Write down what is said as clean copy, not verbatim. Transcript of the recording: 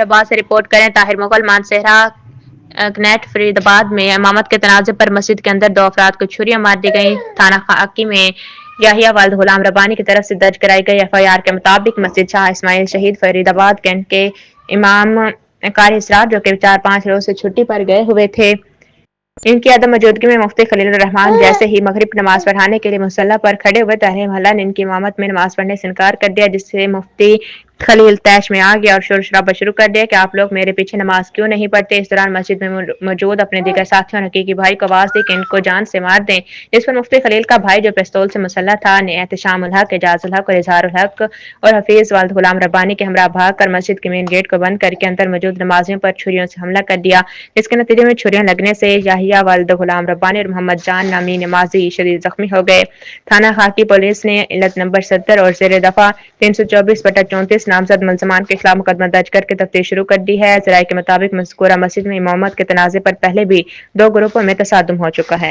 بعد سے رپورٹ کریں طاہر مغل مانسہرہ کنیٹ فرید آباد میں امامت کے تنازع پر مسجد کے اندر 2 افراد کو چھریاں مار دی گئیں۔ تھانہ خاکی میں یحییٰ والد غلام ربانی کی طرف سے درج کرائی گئی ایف آئی آر کے مطابق مسجد شاہ اسماعیل شہید فرید آباد کینٹ کے امام قاری اسرار جو کہ 4-5 روز سے چھٹی پر گئے ہوئے تھے، ان کی عدم موجودگی میں مفتی خلیل الرحمان جیسے ہی مغرب نماز پڑھانے کے لیے مصلی پر کھڑے ہوئے، طاہر محلہ نے ان کی امامت میں نماز پڑھنے سے انکار کر دیا، جس سے مفتی خلیل طیش میں آ گیا اور شور شرابہ شروع کر دیا کہ آپ لوگ میرے پیچھے نماز کیوں نہیں پڑھتے۔ اس دوران مسجد میں موجود اپنے دیگر ساتھیوں نے حقیقی بھائی کو آواز دی کہ ان کو جان سے مار دیں، جس پر مفتی خلیل کا بھائی جو پستول سے مسلح تھا نے احتشام الحق، اعجاز الحق اور اظہار الحق اور حفیظ والد غلام ربانی کے ہمراہ بھاگ کر مسجد کے مین گیٹ کو بند کر کے اندر موجود نمازیوں پر چھریوں سے حملہ کر دیا، جس کے نتیجے میں چھریاں لگنے سے یحییٰ والد غلام ربانی اور محمد جان نامی نمازی شدید زخمی ہو گئے۔ تھانہ خاکی پولیس نے علت نمبر 70 اور زیر دفعہ 324/34 نامزد ملزمان کے خلاف مقدمہ درج کر کے تفتیش شروع کر دی ہے۔ ذرائع کے مطابق مذکورہ مسجد میں امامت کے تنازع پر پہلے بھی 2 گروپوں میں تصادم ہو چکا ہے۔